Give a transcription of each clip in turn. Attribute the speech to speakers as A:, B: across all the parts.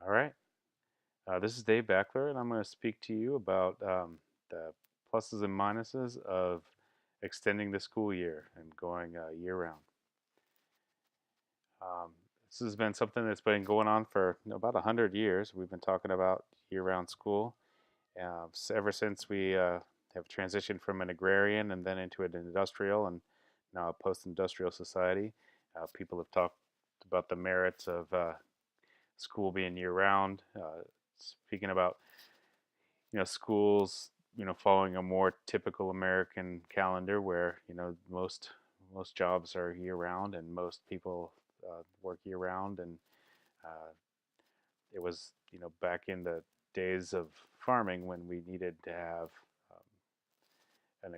A: All right. This is Dave Beckler, and I'm going to speak to you about the pluses and minuses of extending the school year and going year round. Um, this has been something that's been going on for about 100 years. We've been talking about year round school ever since we have transitioned from an agrarian and then into an industrial and now a post industrial society. People have talked about the merits of school being year round. Speaking about schools following a more typical American calendar where most jobs are year round and most people work year round, and uh, it was back in the days of farming when we needed to have an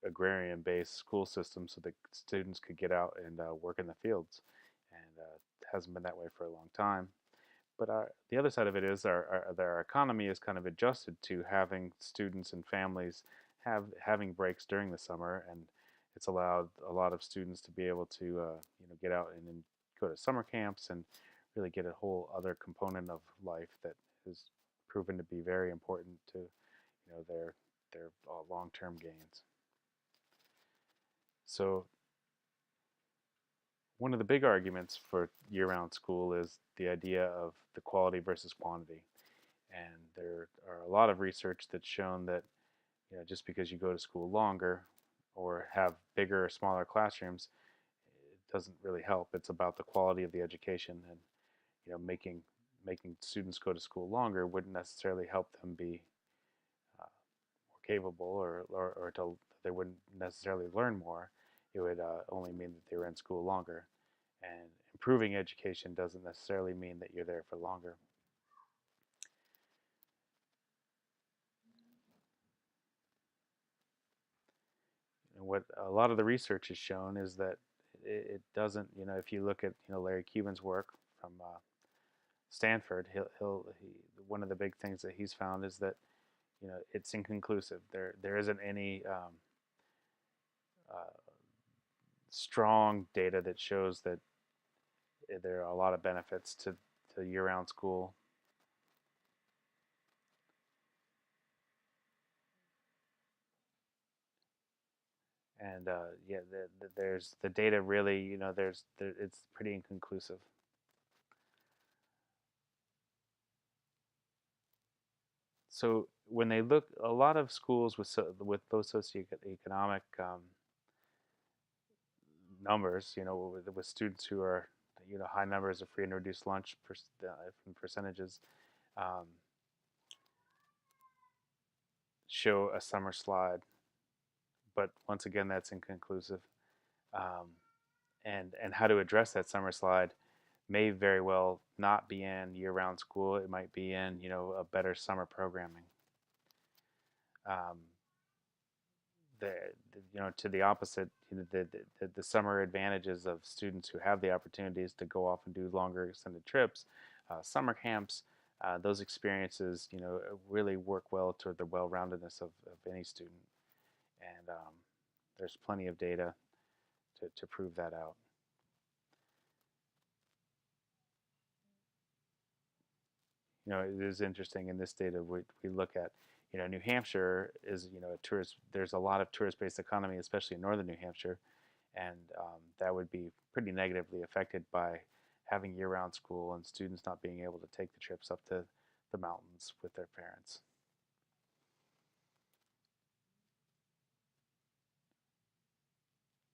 A: agrarian based school system so that students could get out and work in the fields, and it hasn't been that way for a long time. But the other side of it is our economy is kind of adjusted to having students and families having breaks during the summer, and it's allowed a lot of students to be able to get out and go to summer camps and really get a whole other component of life that has proven to be very important to their long-term gains. So one of the big arguments for year-round school is the idea of the quality versus quantity. And there are a lot of research that's shown that just because you go to school longer or have bigger or smaller classrooms, it doesn't really help. It's about the quality of the education, and making students go to school longer wouldn't necessarily help them be more capable, or to, they wouldn't necessarily learn more. It would only mean that they were in school longer. And improving education doesn't necessarily mean that you're there for longer. And what a lot of the research has shown is that it doesn't. If you look at Larry Cuban's work from Stanford, one of the big things that he's found is that it's inconclusive. There isn't any uh, strong data that shows that there are a lot of benefits to year-round school. And yeah, there's the data really, it's pretty inconclusive. So when they look, a lot of schools with low socioeconomic numbers, with students who are high numbers of free and reduced lunch percentages, um, show a summer slide. But once again, that's inconclusive. Um, and how to address that summer slide may very well not be in year-round school. It might be in a better summer programming. Um, the, to the opposite, the summer advantages of students who have the opportunities to go off and do longer extended trips, summer camps, those experiences really work well toward the well-roundedness of any student, and there's plenty of data to prove that out. It is interesting in this data we look at. New Hampshire is a tourist. There's a lot of tourist-based economy, especially in northern New Hampshire, and that would be pretty negatively affected by having year-round school and students not being able to take the trips up to the mountains with their parents.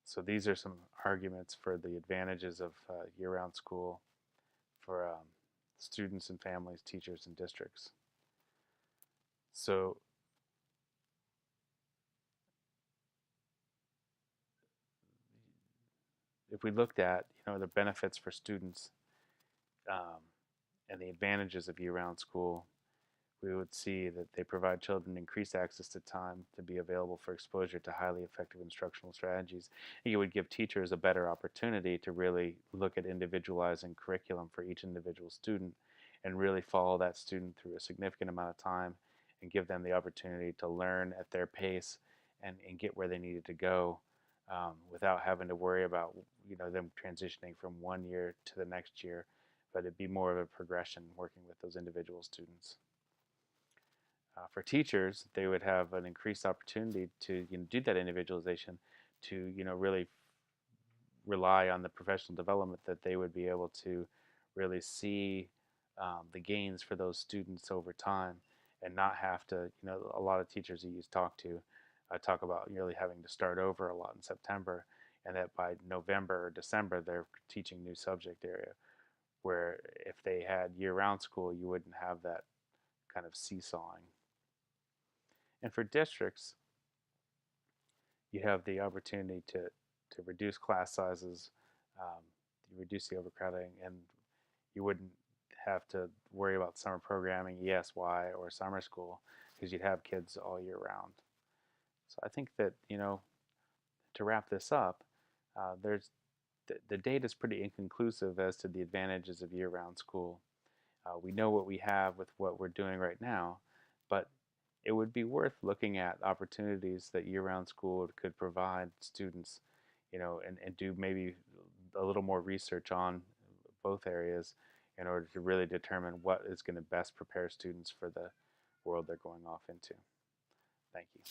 A: So these are some arguments for the advantages of year-round school for students and families, teachers, and districts. So if we looked at the benefits for students um, and the advantages of year-round school, we would see that they provide children increased access to time to be available for exposure to highly effective instructional strategies. And it would give teachers a better opportunity to really look at individualizing curriculum for each individual student and really follow that student through a significant amount of time and give them the opportunity to learn at their pace and get where they needed to go, without having to worry about them transitioning from one year to the next year but it'd be more of a progression working with those individual students. For teachers, they would have an increased opportunity to do that individualization, to really rely on the professional development that they would be able to really see the gains for those students over time, and not have to, a lot of teachers you talk to talk about really having to start over a lot in September, and that by November or December they're teaching new subject area, where if they had year-round school, you wouldn't have that kind of seesawing. And for districts, you have the opportunity to reduce class sizes, you reduce the overcrowding, and you wouldn't have to worry about summer programming, ESY, or summer school, because you'd have kids all year round. So I think that, to wrap this up, there's the data is pretty inconclusive as to the advantages of year-round school. We know what we have with what we're doing right now, but it would be worth looking at opportunities that year-round school could provide students, and do maybe a little more research on both areas in order to really determine what is going to best prepare students for the world they're going off into. Thank you.